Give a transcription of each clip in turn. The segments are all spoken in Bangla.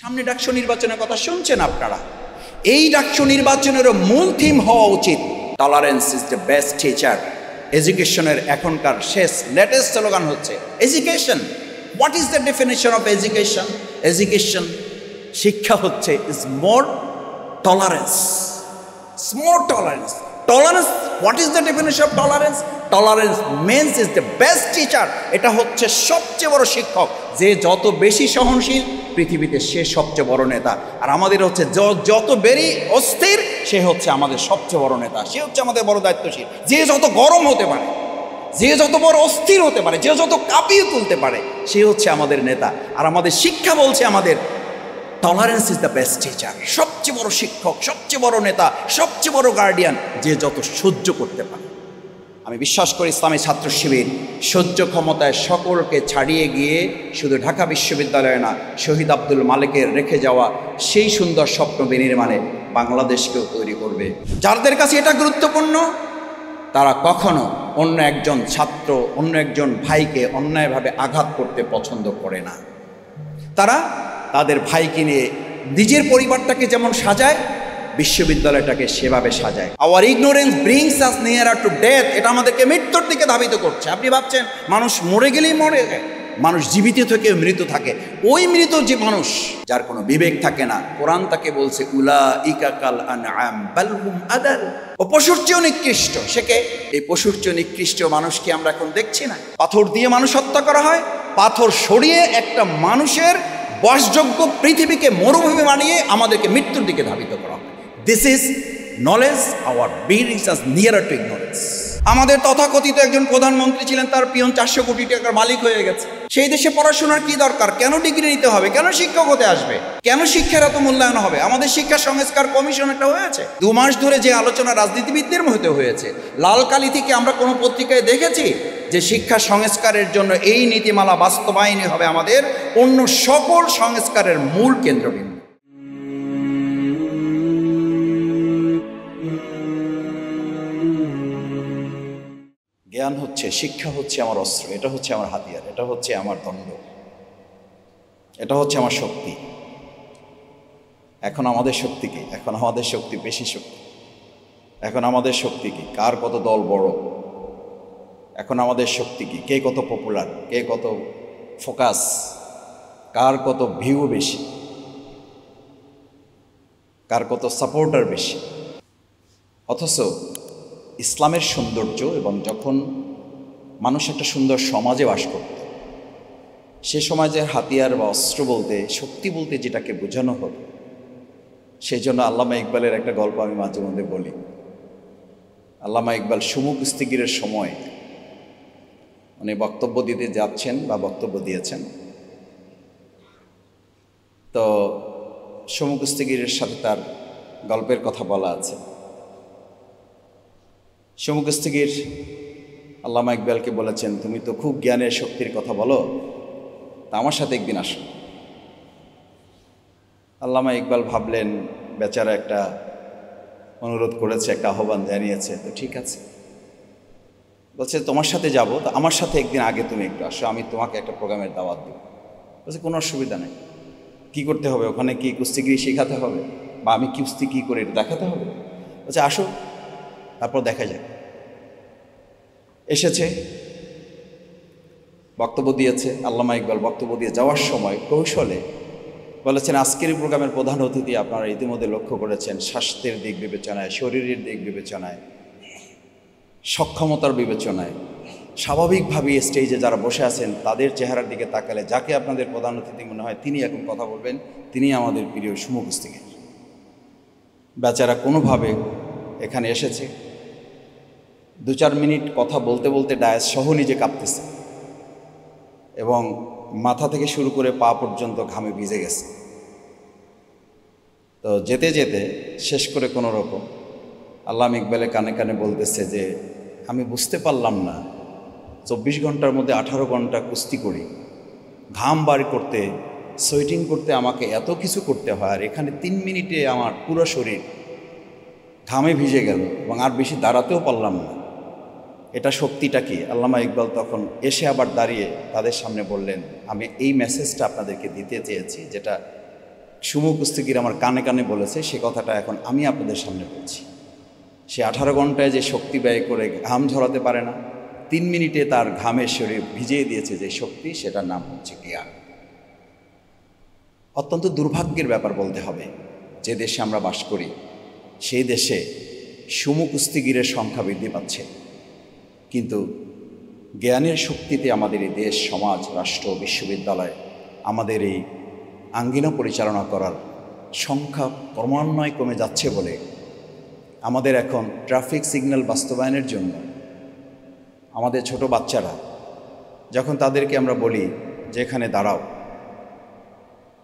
সামনে ডাকসু নির্বাচনের কথা শুনছেন আপনারা। এই ডাকসু নির্বাচনেরও মূল থিম হওয়া উচিত tolerance is the best teacher. এডুকেশনের এখনকার শেষ লেটেস্ট স্লোগান হচ্ছে education. What is the definition of education? Education, শিক্ষা হচ্ছে is more tolerance, more tolerance. Tolerance, what is the definition of tolerance? Tolerance means is the best teacher. এটা হচ্ছে সবচেয়ে বড় শিক্ষক। যে যত বেশি সহনশীল পৃথিবীতে সে সবচেয়ে বড় নেতা। আর আমাদের হচ্ছে যত বেশি অস্থির সে হচ্ছে আমাদের সবচেয়ে বড় নেতা, সে হচ্ছে আমাদের বড় দায়িত্বশীল। যে যত গরম হতে পারে, যে যত বড় অস্থির হতে পারে, যে যত কাঁপিয়ে তুলতে পারে, সে হচ্ছে আমাদের নেতা। আর আমাদের শিক্ষা বলছে আমাদের tolerance is the best teacher. সবচেয়ে বড় শিক্ষক, সবচেয়ে বড় নেতা, সবচেয়ে বড় গার্ডিয়ান যে যত সহ্য করতে পারে। আমি বিশ্বাস করি ইসলামী ছাত্র শিবির সহ্য ক্ষমতায় সকলকে ছাড়িয়ে গিয়ে শুধু ঢাকা বিশ্ববিদ্যালয়ে না, শহীদ আব্দুল মালেকের রেখে যাওয়া সেই সুন্দর স্বপ্ন বিনির্মাণে বাংলাদেশকেও তৈরি করবে। যাদের কাছে এটা গুরুত্বপূর্ণ তারা কখনো অন্য একজন ছাত্র, অন্য একজন ভাইকে অন্যায়ভাবে আঘাত করতে পছন্দ করে না। তারা তাদের ভাইকে নিয়ে নিজের পরিবারটাকে যেমন সাজায়, বিশ্ববিদ্যালয়টাকে সেভাবে সাজায়। Hour ignorance brings us nearer to death. এটা আমাদেরকে মৃত্যুর দিকে ধাবিত করছে। আপনি ভাবছেন মানুষ মরে গেলেই মরে যায়? মানুষ জীবিত থেকে মৃত থাকে। ওই মৃত যে মানুষ যার কোনো বিবেক থাকে না, কোরআন তাকে বলছে উলাইকা কাল আনআম বাল হুম আদাল। ও পশুর চেয়েও নিকৃষ্ট। সেকে এই পশুর চেয়ে নিকৃষ্ট মানুষকে আমরা এখন দেখছি না। পাথর দিয়ে মানুষ হত্যা করা হয়, পাথর সরিয়ে একটা মানুষের বাসযোগ্য পৃথিবীকে মরুভূমি বানিয়ে আমাদেরকে মৃত্যুর দিকে ধাবিত করা হয়। This is knowledge, our brings us nearer to ignorance. আমাদের তথাকথিত একজন প্রধানমন্ত্রী ছিলেন, তার পিয়ন 400 কোটি টাকার মালিক হয়ে গেছে। সেই দেশে পড়াশোনার কি দরকার? কেন ডিগ্রি নিতে হবে? কেন শিক্ষক হতে আসবে? কেন শিক্ষার এত মূল্যায়ন হবে? আমাদের শিক্ষা সংস্কার কমিশন একটা হয়েছে, 2 মাস ধরে যে আলোচনা রাজনীতিবিদদের মধ্যে হয়েছে। লালকালি থেকে আমরা কোনো পত্রিকায় দেখেছি যে শিক্ষা সংস্কারের জন্য এই নীতিমালা বাস্তবায়নই হবে আমাদের অন্য সকল সংস্কারের মূল কেন্দ্রবিন্দু। জ্ঞান হচ্ছে, শিক্ষা হচ্ছে আমার অস্ত্র, এটা হচ্ছে আমার হাতিয়ার, এটা হচ্ছে আমার দণ্ড, এটা হচ্ছে আমার শক্তি। এখন আমাদের শক্তি কি? এখন আমাদের শক্তি বেশি শক্তি। এখন আমাদের শক্তি কি? কার কত দল বড়। এখন আমাদের শক্তি কি? কে কত পপুলার, কে কত ফোকাস, কার কত ভিউ বেশি, কার কত সাপোর্টার বেশি। অথচ ইসলামের সৌন্দর্য, এবং যখন মানুষ একটা সুন্দর সমাজে বাস করত, সে সমাজের হাতিয়ার বা অস্ত্র বলতে, শক্তি বলতে যেটাকে বোঝানো হতো, সেই জন্য আল্লামা ইকবালের একটা গল্প আমি মাঝে মধ্যে বলি। আল্লামা ইকবাল সুমুকুস্তিগিরের সময় উনি বক্তব্য দিতে যাচ্ছেন বা বক্তব্য দিয়েছেন, তো সুমুকুস্তিগিরের সাথে তার গল্পের কথা বলা আছে। সুমুকুস্তিগির আল্লামা ইকবালকে বলেছেন, তুমি তো খুব জ্ঞানের শক্তির কথা বলো, তা আমার সাথে একদিন আসো। আল্লামা ইকবাল ভাবলেন বেচারা একটা অনুরোধ করেছে, একটা আহ্বান জানিয়েছে, তো ঠিক আছে। বলছে তোমার সাথে যাব, তো আমার সাথে একদিন আগে তুমি একটু আসো, আমি তোমাকে একটা প্রোগ্রামের দাওয়াত দেব। বলছে কোনো অসুবিধা নেই। কী করতে হবে ওখানে? কি কুস্তিগিরি শেখাতে হবে, বা আমি কুস্তি কী করে এটা দেখাতে হবে? বলছে আসো, তারপর দেখা যায়। এসেছে, বক্তব্য দিয়েছে। আল্লামা ইকবাল বক্তব্য দিয়ে যাওয়ার সময় কৌশলে বলেছেন, আজকের প্রোগ্রামের প্রধান অতিথি আপনারা ইতিমধ্যে লক্ষ্য করেছেন, স্বাস্থ্যের দিক বিবেচনায়, শরীরের দিক বিবেচনায়, সক্ষমতার বিবেচনায় স্বাভাবিকভাবেই স্টেজে যারা বসে আছেন তাদের চেহারার দিকে তাকালে যাকে আপনাদের প্রধান অতিথি মনে হয় তিনি এখন কথা বলবেন, তিনি আমাদের প্রিয় সুমুকুস্তিগির। বেচারা কোনোভাবে এখানে এসেছে, 2-4 মিনিট কথা বলতে বলতে ডায়াস সহ নিজে কাঁপতেছে, এবং মাথা থেকে শুরু করে পা পর্যন্ত ঘামে ভিজে গেছে। তো যেতে যেতে শেষ করে কোনো রকম আল্লামা ইকবালের কানে কানে বলতেছে যে আমি বুঝতে পারলাম না, 24 ঘন্টার মধ্যে 18 ঘন্টা কুস্তি করি, ঘাম বার করতে, সোয়েটিং করতে আমাকে এত কিছু করতে হয়, আর এখানে 3 মিনিটে আমার পুরো শরীর ঘামে ভিজে গেল এবং আর বেশি দাঁড়াতেও পারলাম না। এটা শক্তিটা কি? আল্লামা ইকবাল তখন এসে আবার দাঁড়িয়ে তাদের সামনে বললেন, আমি এই মেসেজটা আপনাদেরকে দিতে চেয়েছি, যেটা সুমু কুস্তিগির আমার কানে কানে বলেছে, সে কথাটা এখন আমি আপনাদের সামনে বলছি। সে 18 ঘন্টায় যে শক্তি ব্যয় করে ঘাম ঝরাতে পারে না, 3 মিনিটে তার ঘামের শরীর ভিজিয়ে দিয়েছে যে শক্তি, সেটার নাম হচ্ছে জ্ঞান। অত্যন্ত দুর্ভাগ্যের ব্যাপার বলতে হবে, যে দেশে আমরা বাস করি সেই দেশে সুমু কুস্তিগিরের সংখ্যা বৃদ্ধি পাচ্ছে, কিন্তু জ্ঞানের শক্তিতে আমাদের এই দেশ, সমাজ, রাষ্ট্র, বিশ্ববিদ্যালয়, আমাদের এই আঙ্গিনা পরিচালনা করার সংখ্যা ক্রমান্বয়ে কমে যাচ্ছে বলে আমাদের এখন ট্রাফিক সিগন্যাল বাস্তবায়নের জন্য আমাদের ছোট বাচ্চারা যখন তাদেরকে আমরা বলি যে এখানে দাঁড়াও,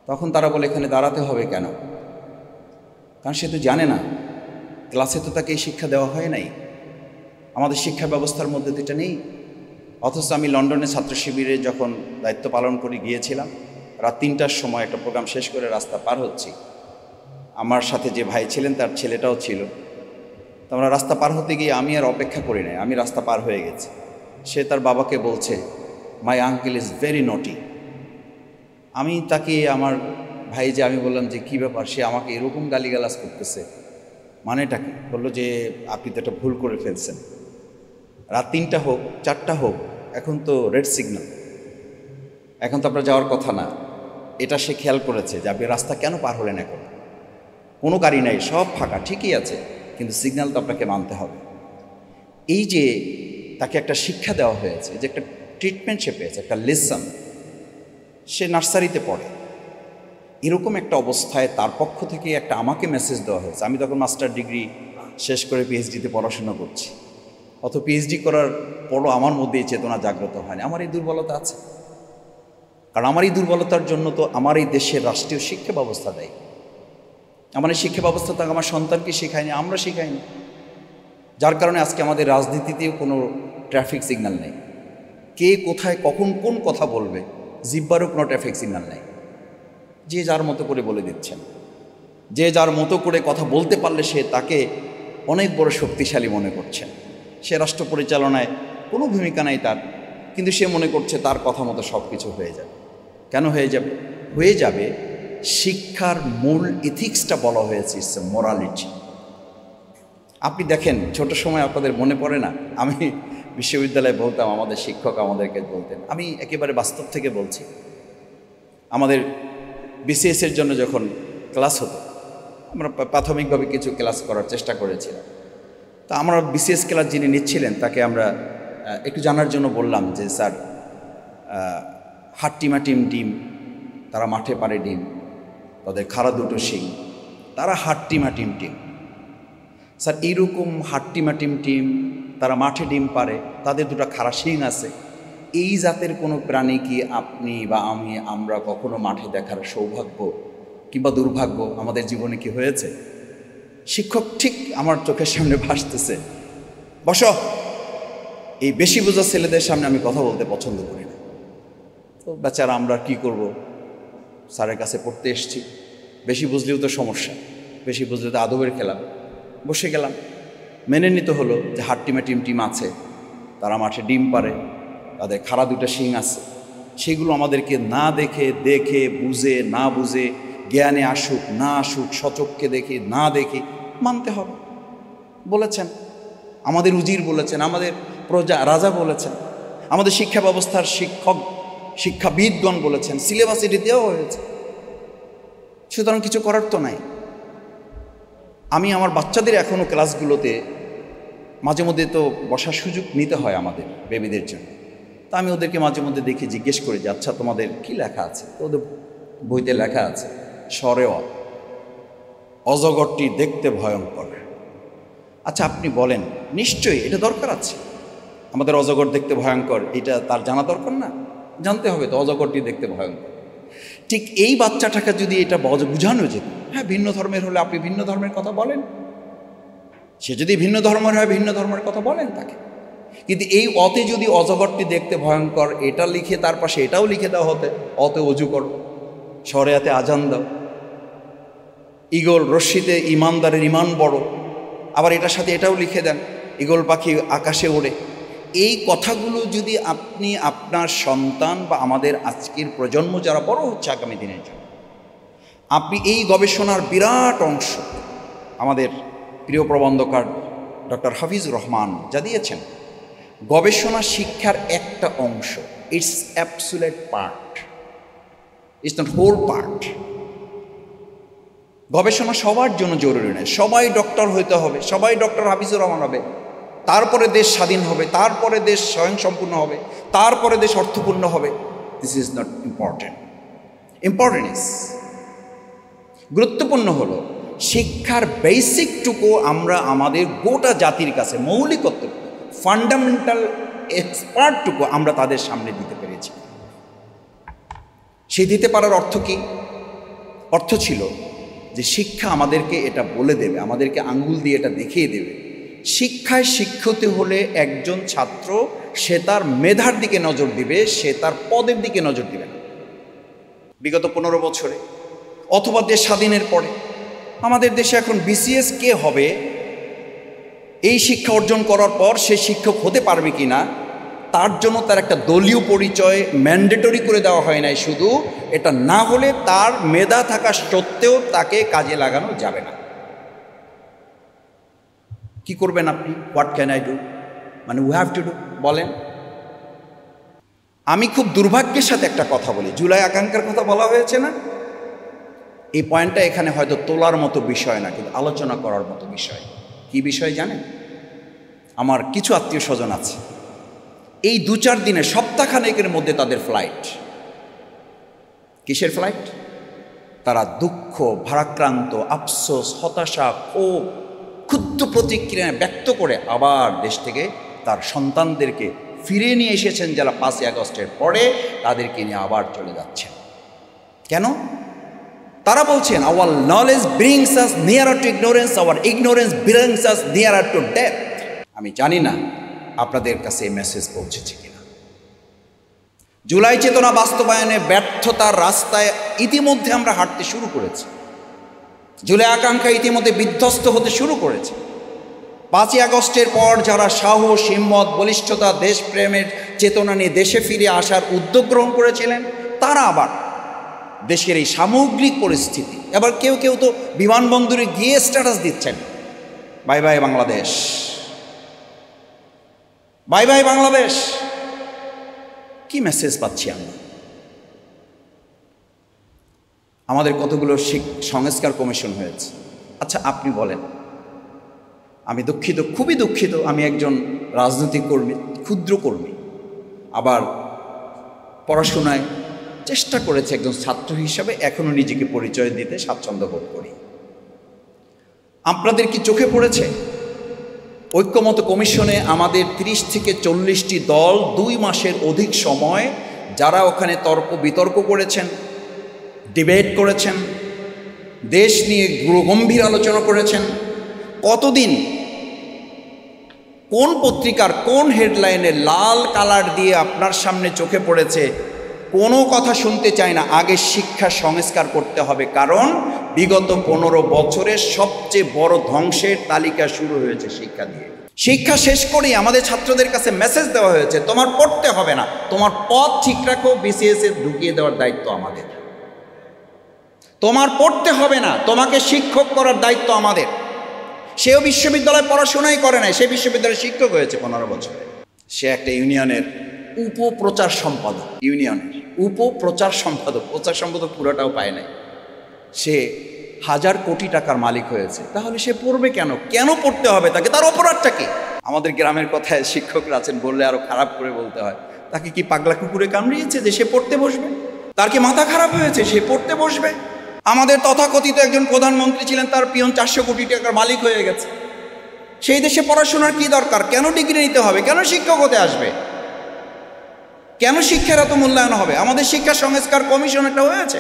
তখন তারা বলে এখানে দাঁড়াতে হবে কেন? কারণ সে তো জানে না, ক্লাসে তো তাকে এই শিক্ষা দেওয়া হয় নাই, আমাদের শিক্ষা ব্যবস্থার মধ্যে তো এটা নেই। অথচ আমি লন্ডনে ছাত্র শিবিরে যখন দায়িত্ব পালন করে গিয়েছিলাম, রাত 3টার সময় একটা প্রোগ্রাম শেষ করে রাস্তা পার হচ্ছি, আমার সাথে যে ভাই ছিলেন তার ছেলেটাও ছিল। তো আমরা রাস্তা পার হতে গিয়ে আমি আর অপেক্ষা করি নাই, আমি রাস্তা পার হয়ে গেছি। সে তার বাবাকে বলছে, মাই আঙ্কেল ইজ ভেরি নটি। আমি তাকে, আমার ভাই যে, আমি বললাম যে কী ব্যাপার, সে আমাকে এরকম গালিগালাজ করতেছে, মানেটা কি? বললো যে আপনি তো একটা ভুল করে ফেলছেন, রাত 3টা হোক 4টা হোক, এখন তো রেড সিগন্যাল, এখন তো আপনার যাওয়ার কথা না। এটা সে খেয়াল করেছে যে আপনি রাস্তা কেন পার হলেন, এখন কোনো গাড়ি নাই, সব ফাঁকা, ঠিকই আছে, কিন্তু সিগন্যাল তো আপনাকে মানতে হবে। এই যে তাকে একটা শিক্ষা দেওয়া হয়েছে, যে একটা ট্রিটমেন্ট সে পেয়েছে, একটা লেসন, সে নার্সারিতে পড়ে, এরকম একটা অবস্থায় তার পক্ষ থেকে একটা আমাকে মেসেজ দেওয়া হয়েছে। আমি তখন মাস্টার ডিগ্রি শেষ করে পিএইচডিতে পড়াশোনা করছি, অত পিএইচডি করার পরও আমার মধ্যে এই চেতনা জাগ্রত হয়নি। আমার এই দুর্বলতা আছে, কারণ আমার এই দুর্বলতার জন্য তো আমার এই দেশের রাষ্ট্রীয় শিক্ষা ব্যবস্থা দেয়। আমার এই শিক্ষা ব্যবস্থা তো আমার সন্তানকে শেখায়নি, আমরা শেখাইনি, যার কারণে আজকে আমাদের রাজনীতিতেও কোনো ট্রাফিক সিগন্যাল নেই। কে কোথায় কখন কোন কথা বলবে, জিব্বারও কোনো ট্রাফিক সিগন্যাল নেই। যে যার মতো করে বলে দিচ্ছেন, যে যার মতো করে কথা বলতে পারলে সে তাকে অনেক বড় শক্তিশালী মনে করছেন। সে রাষ্ট্র পরিচালনায় কোনো ভূমিকা নাই তার, কিন্তু সে মনে করছে তার কথা মতো সব কিছু হয়ে যাবে। কেন হয়ে যাবে? হয়ে যাবে, শিক্ষার মূল ইথিক্সটা বলা হয়েছে, ইটস এ মোরালিটি। আপনি দেখেন, ছোট সময় আপনাদের মনে পড়ে না, আমি বিশ্ববিদ্যালয়ে বলতাম, আমাদের শিক্ষক আমাদেরকে বলতেন, আমি একেবারে বাস্তব থেকে বলছি, আমাদের বিসিএসের জন্য যখন ক্লাস হতো, আমরা প্রাথমিকভাবে কিছু ক্লাস করার চেষ্টা করেছিলাম। তা আমরা বিসিএস ক্লাস যিনি নিচ্ছিলেন তাকে আমরা একটু জানার জন্য বললাম যে স্যার, হাট্টিমাটিম ডিম, তারা মাঠে পারে ডিম, তাদের খাড়া দুটো শিং, তারা হাট্টিমাটিম টিম। স্যার এইরকম হাট্টিমাটিম টিম, তারা মাঠে ডিম পারে, তাদের দুটো খাড়া শিং আছে, এই জাতের কোনো প্রাণী কি আপনি বা আমি, আমরা কখনো মাঠে দেখার সৌভাগ্য কিংবা দুর্ভাগ্য আমাদের জীবনে কি হয়েছে? শিক্ষক ঠিক আমার চোখের সামনে ভাসতেছে, বসো। এই বেশি বোঝা ছেলেদের সামনে আমি কথা বলতে পছন্দ করি না। তো বেচারা আমরা কি করব, স্যারের কাছে পড়তে এসেছি, বেশি বুঝলেও তো সমস্যা, বেশি বুঝলে তো আদবের খেলা। বসে গেলাম, মেনে নিতে হলো যে হাট্টিমাটিম টিম আছে, তারা মাঠে ডিম পারে, তাদের খাড়া দুটো শিং আছে, সেগুলো আমাদেরকে না দেখে, দেখে বুঝে না বুঝে, জ্ঞানে আসুক না আসুক, সচক্ষে দেখে না দেখে মানতে হবে বলেছেন। আমাদের উজির বলেছেন, আমাদের প্রজা রাজা বলেছেন, আমাদের শিক্ষা ব্যবস্থার শিক্ষক শিক্ষাবিদগণ বলেছেন, সিলেবাস এটি দেওয়া হয়েছে। সুতরাং কিছু করার তো নাই। আমি আমার বাচ্চাদের এখনও ক্লাসগুলোতে মাঝে মধ্যে তো বসার সুযোগ নিতে হয় আমাদের বেবিদের জন্য, তা আমি ওদেরকে মাঝে মধ্যে দেখে জিজ্ঞেস করি যে আচ্ছা তোমাদের কি লেখা আছে? তো ওদের বইতে লেখা আছে সরেওয়া, অজগরটি দেখতে ভয়ঙ্কর। আচ্ছা আপনি বলেন, নিশ্চয়ই এটা দরকার আছে, আমাদের অজগর দেখতে ভয়ঙ্কর, এটা তার জানা দরকার না? জানতে হবে তো অজগরটি দেখতে ভয়ঙ্কর। ঠিক এই বাচ্চাটাকে যদি এটা বোঝানো যেত, হ্যাঁ ভিন্ন ধর্মের হলে আপনি ভিন্ন ধর্মের কথা বলেন, সে যদি ভিন্ন ধর্মের হয় ভিন্ন ধর্মের কথা বলেন তাকে। কিন্তু এই অতে যদি অজগরটি দেখতে ভয়ঙ্কর এটা লিখে তার পাশে এটাও লিখে দেওয়া হতে, অতে অজু করো, শরিয়াতে আজান দাও, ঈগল রশ্মিতে ইমানদারের ইমান বড়, আবার এটার সাথে এটাও লিখে দেন, ঈগল পাখি আকাশে ওড়ে। এই কথাগুলো যদি আপনি আপনার সন্তান বা আমাদের আজকের প্রজন্ম যারা বড় হচ্ছে আগামী দিনের জন্য, আপনি এই গবেষণার বিরাট অংশ আমাদের প্রিয় প্রবন্ধকার ডক্টর হাফিজুর রহমান যা দিয়েছেন, গবেষণা শিক্ষার একটা অংশ, it's absolute part, it's not whole part. গবেষণা সবার জন্য জরুরি নয়, সবাই ডক্টর হইতে হবে, সবাই ডক্টর হাফিজুর রহমান হবে, তারপরে দেশ স্বাধীন হবে, তারপরে দেশ স্বয়ংসম্পূর্ণ হবে, তারপরে দেশ অর্থপূর্ণ হবে। This is not important. Important is, গুরুত্বপূর্ণ হলো শিক্ষার বেসিকটুকু আমরা আমাদের গোটা জাতির কাছে, মৌলিকত্ব, ফান্ডামেন্টাল এক্সপার্টটুকু আমরা তাদের সামনে দিতে পেরেছি। সে দিতে পারার অর্থ কি? অর্থ ছিল যে শিক্ষা আমাদেরকে এটা বলে দেবে, আমাদেরকে আঙ্গুল দিয়ে এটা দেখিয়ে দেবে, শিক্ষায় শিক্ষিত হলে একজন ছাত্র সে তার মেধার দিকে নজর দিবে, সে তার পদের দিকে নজর দিবে না। বিগত 15 বছরে অথবা দেশ স্বাধীনের পরে আমাদের দেশে এখন বিসিএস কে হবে, এই শিক্ষা অর্জন করার পর সে শিক্ষক হতে পারবে কি না, তার জন্য তার একটা দলীয় পরিচয় ম্যান্ডেটরি করে দেওয়া হয় নাই। শুধু এটা না হলে তার মেধা থাকা সত্ত্বেও তাকে কাজে লাগানো যাবে না। কি করবেন আপনি? হোয়াট ক্যান আই ডু, মানে উই হ্যাভ টু ডু, বলেন। আমি খুব দুর্ভাগ্যের সাথে একটা কথা বলি, জুলাই আকাঙ্ক্ষার কথা বলা হয়েছে না, এই পয়েন্টটা এখানে হয়তো তোলার মতো বিষয় না, কিন্তু আলোচনা করার মতো বিষয়। কি বিষয় জানেন? আমার কিছু আত্মীয় স্বজন আছে, এই 2-4 দিনে, সপ্তাহখানেকের মধ্যে তাদের ফ্লাইট। কিসের ফ্লাইট? তারা দুঃখ, ভারাক্রান্ত, আফসোস, হতাশা, ক্ষোভ, ক্ষুদ্র প্রতিক্রিয়া ব্যক্ত করে আবার দেশ থেকে তার সন্তানদেরকে ফিরে নিয়ে এসেছেন, যারা 5ই আগস্টের পরে তাদেরকে নিয়ে আবার চলে যাচ্ছেন। কেন? তারা বলছেন, hour knowledge brings us nearer to ignorance, hour ignorance brings us nearer to death. আমি জানি না আপনাদের কাছে এই মেসেজ পৌঁছেছে কিনা। জুলাই চেতনা বাস্তবায়নে ব্যর্থতার রাস্তায় ইতিমধ্যে আমরা হাঁটতে শুরু করেছি। জুলাই আকাঙ্ক্ষা ইতিমধ্যে বিধ্বস্ত হতে শুরু করেছে। 5ই আগস্টের পর যারা সাহস, হিম্মত, বলিষ্ঠতা, দেশপ্রেমের চেতনা নিয়ে দেশে ফিরে আসার উদ্যোগ গ্রহণ করেছিলেন, তারা আবার দেশের এই সামগ্রিক পরিস্থিতি, এবার কেউ কেউ তো বিমানবন্দরে গিয়ে স্ট্যাটাস দিচ্ছেন, bye bye Bangladesh, bye bye Bangladesh. কি মেসেজ পাচ্ছি আমরা? আমাদের কতগুলো সংস্কার কমিশন হয়েছে। আচ্ছা আপনি বলেন, আমি দুঃখিত, খুবই দুঃখিত, আমি একজন রাজনৈতিক কর্মী, ক্ষুদ্র কর্মী, আবার পড়াশোনায় চেষ্টা করেছি একজন ছাত্র হিসাবে, এখনও নিজেকে পরিচয় দিতে স্বাচ্ছন্দ্য বোধ করি। আপনাদের কি চোখে পড়েছে ঐক্যমত কমিশনে আমাদের 30 থেকে 40টি দল 2 মাসের অধিক সময় যারা ওখানে তর্ক বিতর্ক করেছেন, ডিবেট করেছেন, দেশ নিয়ে গম্ভীর আলোচনা করেছেন, কতদিন কোন পত্রিকার কোন হেডলাইনে লাল কালার দিয়ে আপনার সামনে চোখে পড়েছে? কোনো কথা শুনতে চায় না, আগে শিক্ষা সংস্কার করতে হবে, কারণ বিগত 15 বছরের সবচেয়ে বড় ধ্বংসের তালিকা শুরু হয়েছে শিক্ষা দিয়ে। শিক্ষা শেষ করেই আমাদের ছাত্রদের কাছে মেসেজ দেওয়া হয়েছে, তোমার পড়তে হবে না, তোমার পথ ঠিক রাখো, বিসিএস এ ঢুকিয়ে দেওয়ার দায়িত্ব আমাদের। তোমার পড়তে হবে না, তোমাকে শিক্ষক করার দায়িত্ব আমাদের। সেও বিশ্ববিদ্যালয়ে পড়াশোনাই করে নাই, সে বিশ্ববিদ্যালয়ের শিক্ষক হয়েছে 15 বছরে। সে একটা ইউনিয়নের উপপ্রচার সম্পাদক, ইউনিয়নের উপপ্রচার সম্পাদক, প্রচার সম্পাদক পুরোটাও পায় নাই। সে 1000 কোটি টাকার মালিক হয়েছে, তাহলে সে পড়বে কেন? কেন পড়তে হবে তাকে? তার অপরাধটা কি? আমাদের গ্রামের কথায় শিক্ষকরা আছেন, বললে আরো খারাপ করে বলতে হয়, তাকে কি পাগলা কুকুরে কামড়িয়েছে যে সে পড়তে বসবে? তার কি মাথা খারাপ হয়েছে সে পড়তে বসবে? আমাদের তথাকথিত একজন প্রধানমন্ত্রী ছিলেন, তার পিয়ন 400 কোটি টাকার মালিক হয়ে গেছে। সেই দেশে পড়াশোনার কি দরকার? কেন ডিগ্রি নিতে হবে? কেন শিক্ষক হতে আসবে? কেন শিক্ষার এত মূল্যায়ন হবে? আমাদের শিক্ষা সংস্কার কমিশন একটা হয়েছে।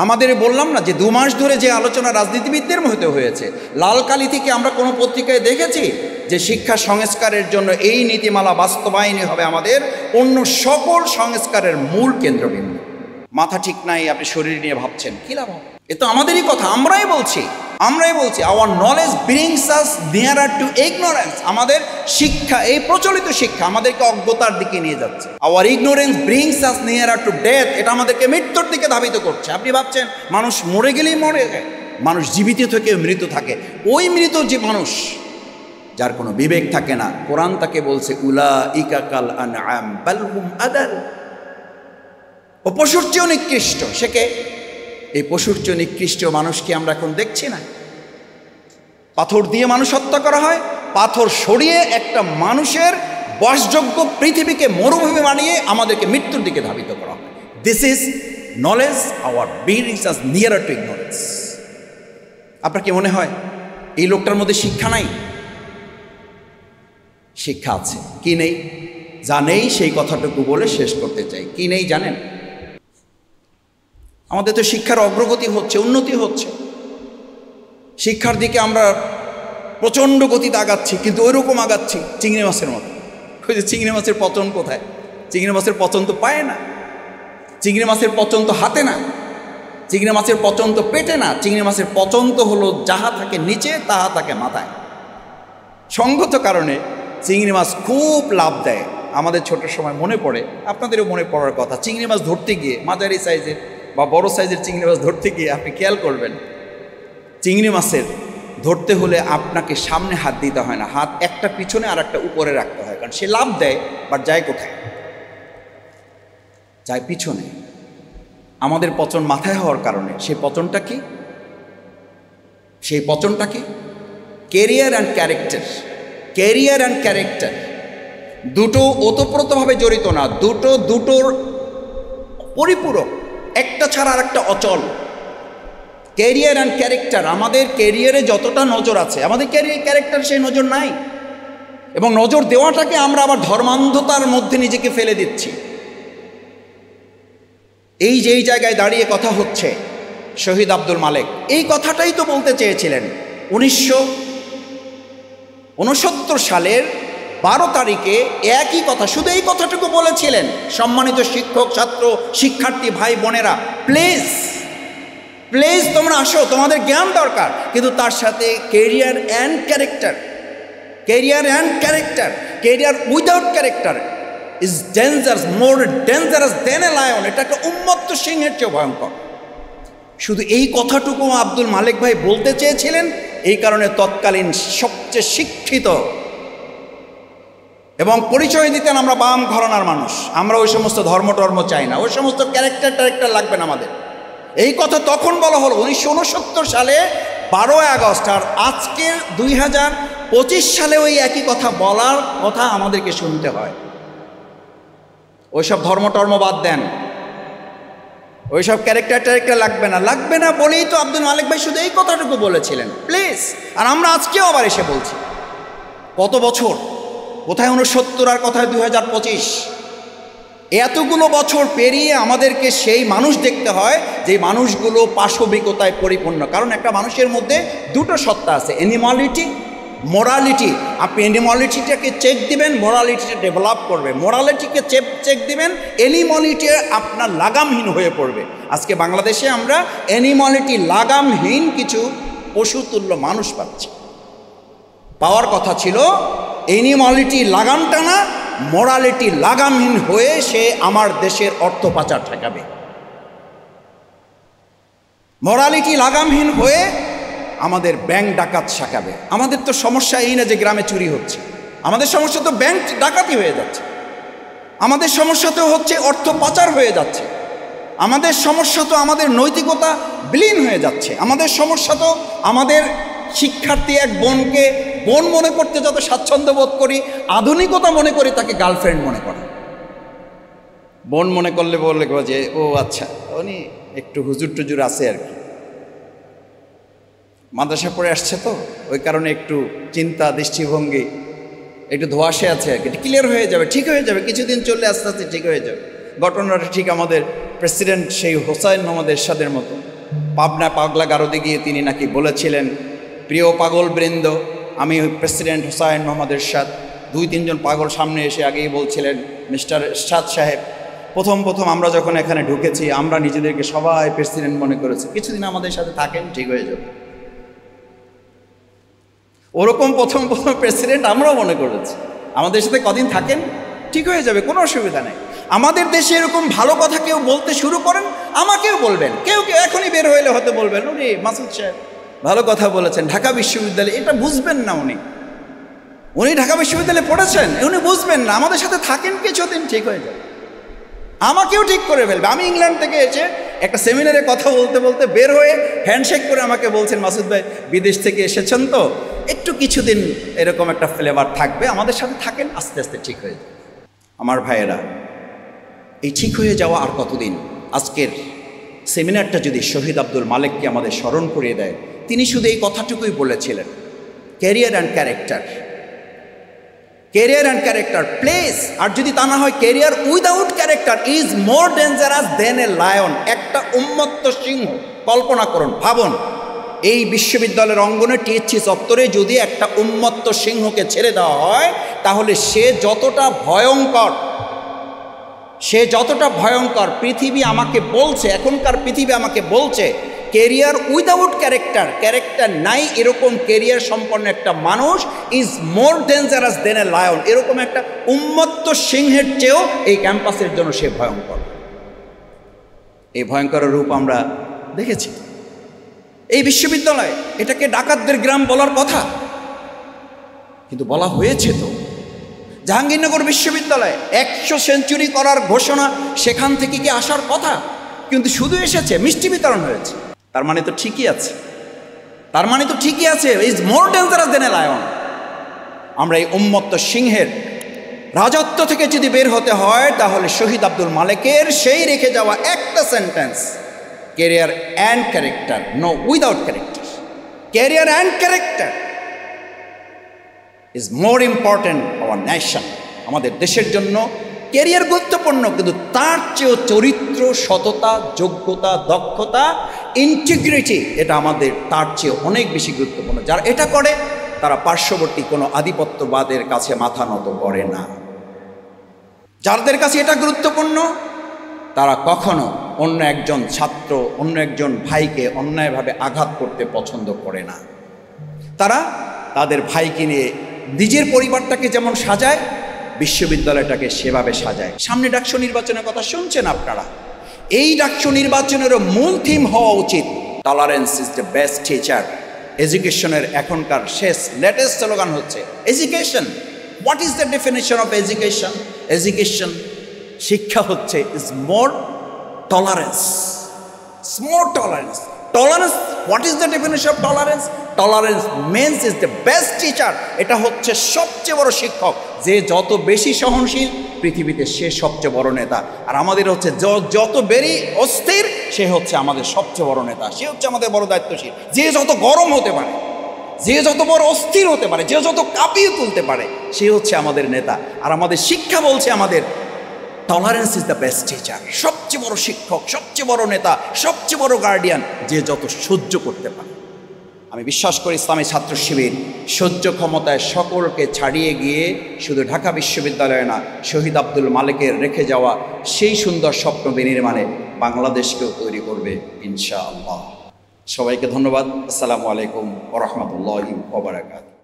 আমাদের বললাম না যে 2 মাস ধরে যে আলোচনা রাজনীতিবিদদের মধ্যে হয়েছে, লালকালি থেকে আমরা কোনো পত্রিকায় দেখেছি যে শিক্ষা সংস্কারের জন্য এই নীতিমালা বাস্তবায়নই হবে আমাদের অন্য সকল সংস্কারের মূল কেন্দ্রবিন্দু। মাথা ঠিক নাই, আপনি শরীর নিয়ে ভাবছেন, কি লাভ হবে? এ তো আমাদেরই কথা, আমরাই বলছি। আমরাই বলছি hour knowledge brings us nearer to ignorance. আমাদের শিক্ষা, এই প্রচলিত শিক্ষা আমাদেরকে অজ্ঞতার দিকে নিয়ে যাচ্ছে। Hour ignorance brings us nearer to death, এটা আমাদেরকে মৃত্যুর দিকে ধাবিত করছে। আপনি ভাবছেন মানুষ মরে গেলেই মরে যায়, মানুষ জীবিত থেকে মৃত থাকে। ওই মৃত যে মানুষ যার কোনো বিবেক থাকে না, কোরআন তাকে বলছে উলাইকা কাল আনআম বাল হুম আদাল, ও পশুর চেয়েও নিকৃষ্ট। সেকে এই পশুর চেয়ে নিকৃষ্ট মানুষকে আমরা এখন দেখছি না। পাথর দিয়ে মানুষ হত্যা করা হয়, পাথর সরিয়ে একটা মানুষের বাসযোগ্য পৃথিবীকে মরুভূমি বানিয়ে আমাদেরকে মৃত্যুর দিকে ধাবিত করা হয়। This is knowledge our brings us nearer to ignorance. আপনার কি মনে হয় এই লোকটার মধ্যে শিক্ষা নাই? শিক্ষা আছে। কি নেই? যা নেই সেই কথাটুকু বলে শেষ করতে চাই। কি নেই জানেন? আমাদের তো শিক্ষার অগ্রগতি হচ্ছে, উন্নতি হচ্ছে, শিক্ষার দিকে আমরা প্রচণ্ড গতিতে আগাচ্ছি, কিন্তু ওই রকম আগাচ্ছি চিংড়ি মাছের মতো। ওই যে চিংড়ি মাছের পচন কোথায়? চিংড়ি মাছের পচন তো পায় না, চিংড়ি মাছের পচন তো হাতে না, চিংড়ি মাছের পচন তো পেটে না, চিংড়ি মাছের পচন তো হলো যাহা থাকে নিচে তাহা থাকে মাথায়। সঙ্গত কারণে চিংড়ি মাছ খুব লাভ দেয়। আমাদের ছোট সময় মনে পড়ে, আপনাদেরও মনে পড়ার কথা, চিংড়ি মাছ ধরতে গিয়ে মাঝারি সাইজের বা বড় সাইজের চিংড়ি মাছ ধরতে গিয়ে আপনি খেয়াল করবেন, চিংড়ি মাছের ধরতে হলে আপনাকে সামনে হাত দিতে হয় না, হাত একটা পিছনে আর একটা উপরে রাখতে হয়। কারণ সে লাভ দেয়, বাট যায় কোথায়? যায় পিছনে। আমাদের পচন মাথায় হওয়ার কারণে সেই পচনটা কি? সেই পচনটা কি? Career and character. Career and character দুটো ওতপ্রোতভাবে জড়িত না, দুটোর পরিপূরক, একটা ছাড়া আর একটা অচল। ক্যারিয়ার অ্যান্ড ক্যারেক্টার, আমাদের ক্যারিয়ারে যতটা নজর আছে, আমাদের ক্যারেক্টার সেই নজর নাই। এবং নজর দেওয়াটাকে আমরা আবার ধর্মান্ধতার মধ্যে নিজেকে ফেলে দিচ্ছি। এই যে এই জায়গায় দাঁড়িয়ে কথা হচ্ছে, শহীদ আব্দুল মালেক এই কথাটাই তো বলতে চেয়েছিলেন 1969 সালের 12 তারিখে একই কথা, শুধু এই কথাটুকু বলেছিলেন, সম্মানিত শিক্ষক, ছাত্র, শিক্ষার্থী ভাই বোনেরা, প্লিজ প্লিজ তোমরা আসো, তোমাদের জ্ঞান দরকার, কিন্তু তার সাথে career and character. Career and character, career without character is dangerous, more dangerous than a lion. এটা একটা উন্মত্ত সিংহের চেয়ে ভয়ঙ্কর। শুধু এই কথাটুকু আব্দুল মালেক ভাই বলতে চেয়েছিলেন, এই কারণে তৎকালীন সবচেয়ে শিক্ষিত এবং পরিচয় দিতেন আমরা বাম ঘরানার মানুষ, আমরা ওই সমস্ত ধর্ম চাই না, ওই সমস্ত ক্যারেক্টার লাগবে না আমাদের। এই কথা তখন বলা হলো 1969 সালে 12 আগস্ট, আর আজকে 2025 সালে ওই একই কথা বলার কথা আমাদেরকে শুনতে হয়। ওইসব ধর্ম বাদ দেন, ওইসব ক্যারেক্টার লাগবে না বলেই তো আব্দুল মালেক ভাই শুধু এই কথাটুকু বলেছিলেন, প্লিজ। আর আমরা আজকেও আবার এসে বলছি, কত বছর, কোথায় 69 আর কোথায় 2025, এতগুলো বছর পেরিয়ে আমাদেরকে সেই মানুষ দেখতে হয় যে মানুষগুলো পাশবিকতায় পরিপূর্ণ। কারণ একটা মানুষের মধ্যে দুটো সত্তা আছে, অ্যানিমালিটি, মোরালিটি। আপনি অ্যানিমালিটিটাকে চেক দিবেন, মোরালিটিটা ডেভেলপ করবে। মোরালিটিকে চেক দিবেন, অ্যানিমালিটি আপনার লাগামহীন হয়ে পড়বে। আজকে বাংলাদেশে আমরা অ্যানিমালিটি লাগামহীন কিছু পশুতুল্য মানুষ পাচ্ছি। পাওয়ার কথা ছিল অ্যানিমালিটি লাগাম টানা, মোরালিটি লাগামহীন হয়ে সে আমার দেশের অর্থ পাচার ঠেকাবে। মোরালিটি লাগামহীন হয়ে আমাদের ব্যাংক ডাকাত শেখাবে। আমাদের তো সমস্যা এই না যে গ্রামে চুরি হচ্ছে, আমাদের সমস্যা তো ব্যাংক ডাকাতি হয়ে যাচ্ছে, আমাদের সমস্যা তো হচ্ছে অর্থ পাচার হয়ে যাচ্ছে, আমাদের সমস্যা তো আমাদের নৈতিকতা বিলীন হয়ে যাচ্ছে, আমাদের সমস্যা তো আমাদের শিক্ষার্থী এক বোনকে বোন মনে করতে যত স্বাচ্ছন্দ্য বোধ করি, আধুনিকতা মনে করি তাকে গার্লফ্রেন্ড মনে করে। বোন মনে করলে বললে যে ও আচ্ছা উনি একটু হুজুর টুজুর আছে আর কি, মাদ্রাসা পড়ে আসছে তো ওই কারণে একটু চিন্তা দৃষ্টিভঙ্গি একটু ধোঁয়াশে আছে আর কি, ক্লিয়ার হয়ে যাবে, ঠিক হয়ে যাবে, কিছুদিন চললে আস্তে আস্তে ঠিক হয়ে যাবে। ঘটনাটা ঠিক আমাদের প্রেসিডেন্ট সেই হোসাইন মোহাম্মদ এরশাদের মতো। পাবনা পাগলা গারদে গিয়ে তিনি নাকি বলেছিলেন, প্রিয় পাগল বৃন্দ, আমি প্রেসিডেন্ট হোসাইন মোহাম্মদ এরশাদ। 2-3 পাগল সামনে এসে আগেই বলছিলেন, মিস্টার এরশাদ সাহেব, প্রথম আমরা যখন এখানে ঢুকেছি আমরা নিজেদেরকে সবাই প্রেসিডেন্ট মনে করেছি, কিছুদিন আমাদের সাথে থাকেন, ঠিক হয়ে যাবে। ওরকম প্রথম প্রথম প্রেসিডেন্ট আমরাও মনে করেছি। আমাদের সাথে কদিন থাকেন, ঠিক হয়ে যাবে, কোনো অসুবিধা নেই। আমাদের দেশে এরকম ভালো কথা কেউ বলতে শুরু করেন, আমাকেও বলবেন। কেউ কেউ এখনই বের হইলে হয়তো বলবেন, উনি মাসুদ সাহেব ভালো কথা বলেছেন, ঢাকা বিশ্ববিদ্যালয়ে। এটা বুঝবেন না উনি ঢাকা বিশ্ববিদ্যালয়ে পড়েছেন, উনি বুঝবেন না। আমাদের সাথে থাকেন কিছুদিন, ঠিক হয়ে যাবে, আমাকেও ঠিক করে ফেলবে। আমি ইংল্যান্ড থেকে এসে একটা সেমিনারে কথা বলতে বলতে বের হয়ে হ্যান্ডশেক করে আমাকে বলছেন, মাসুদ ভাই বিদেশ থেকে এসেছেন তো, একটু কিছুদিন এরকম একটা ফ্লেভার থাকবে, আমাদের সাথে থাকেন, আস্তে আস্তে ঠিক হয়ে যাবে। আমার ভাইয়েরা, এই ঠিক হয়ে যাওয়া আর কতদিন? আজকের সেমিনারটা যদি শহীদ আব্দুল মালেককে আমাদের স্মরণ করিয়ে দেয়, তিনি শুধু এই কথাটুকুই বলেছিলেন, career and character, career and character place. আর যদি তা না হয়, career without character is more dangerous than a lion. একটা উন্মত্ত সিংহ, কল্পনা করুন, ভাবুন, এই বিশ্ববিদ্যালয়ের অঙ্গনে টিএসসি চত্বরে যদি একটা উন্মত্ত সিংহকে ছেড়ে দেওয়া হয়, তাহলে সে যতটা ভয়ঙ্কর, পৃথিবী আমাকে বলছে, এখনকার পৃথিবী আমাকে বলছে, ক্যারিয়ার উইদাউট ক্যারেক্টার নাই এরকম ক্যারিয়ার সম্পন্ন একটা মানুষ is more dangerous than a lion. এরকম একটা উন্মত্ত সিংহের চেয়েও এই ক্যাম্পাসের জন্য সে ভয়ঙ্কর। এই ভয়ঙ্কর রূপ আমরা দেখেছি। এই বিশ্ববিদ্যালয়, এটাকে ডাকাতদের গ্রাম বলার কথা, কিন্তু বলা হয়েছে তো। জাহাঙ্গীরনগর বিশ্ববিদ্যালয় 100 সেঞ্চুরি করার ঘোষণা সেখান থেকে কি আসার কথা, কিন্তু শুধু এসেছে, মিষ্টি বিতরণ হয়েছে। তার মানে তো ঠিকই আছে, is more dangerous than a lion. আমরা এই উন্মত্ত সিংহের রাজত্ব থেকে যদি বের হতে হয়, তাহলে শহীদ আব্দুল মালেকের সেই রেখে যাওয়া একটা sentence, career and character, no without character, career and character is more important our nation. আমাদের দেশের জন্য ক্যারিয়ার গুরুত্বপূর্ণ, কিন্তু তার চেয়েও চরিত্র, সততা, যোগ্যতা, দক্ষতা, ইন্টিগ্রিটি, এটা আমাদের তার চেয়ে অনেক বেশি গুরুত্বপূর্ণ। যারা এটা করে, তারা পার্শ্ববর্তী কোনো আধিপত্যবাদের কাছে মাথা নত করে না। যাদের কাছে এটা গুরুত্বপূর্ণ, তারা কখনো অন্য একজন ছাত্র, অন্য একজন ভাইকে অন্যায়ভাবে আঘাত করতে পছন্দ করে না। তারা তাদের ভাইকে নিয়ে নিজের পরিবারটাকে যেমন সাজায়, বিশ্ববিদ্যালয়টাকে সেভাবে সাজায়। সামনে ডাকসু নির্বাচনের কথা শুনছেন আপনারা। এই ডাকসু নির্বাচনেরও মূল থিম হওয়া উচিত, tolerance is the best teacher. এডুকেশনের এখনকার লেটেস্ট স্লোগান হচ্ছে education. What is the definition of education? Education, শিক্ষা হচ্ছে is more tolerance, more tolerance. Tolerance, what is the definition of tolerance? Tolerance means is the best teacher. এটা হচ্ছে সবচেয়ে বড় শিক্ষক। যে যত বেশি সহনশীল, পৃথিবীতে সে সবচেয়ে বড় নেতা। আর আমাদের হচ্ছে যত বেশি অস্থির, সে হচ্ছে আমাদের সবচেয়ে বড় নেতা, সে হচ্ছে আমাদের বড় দায়িত্বশীল। যে যত গরম হতে পারে, যে যত বড় অস্থির হতে পারে, যে যত কাঁপিয়ে তুলতে পারে, সে হচ্ছে আমাদের নেতা। আর আমাদের শিক্ষা বলছে আমাদের tolerance is the best teacher. সবচেয়ে বড় শিক্ষক, সবচেয়ে বড় নেতা, সবচেয়ে বড় গার্ডিয়ান, যে যত সহ্য করতে পারে। আমি বিশ্বাস করি ইসলামী ছাত্র শিবির সহ্য ক্ষমতায় সকলকে ছাড়িয়ে গিয়ে শুধু ঢাকা বিশ্ববিদ্যালয়ে না, শহীদ আব্দুল মালেকের রেখে যাওয়া সেই সুন্দর স্বপ্ন বিনির্মাণে বাংলাদেশকেও তৈরি করবে ইনশাআল্লাহ। সবাইকে ধন্যবাদ। আসসালামু আলাইকুম ওয়া রাহমাতুল্লাহি ওয়া বারাকাতুহু।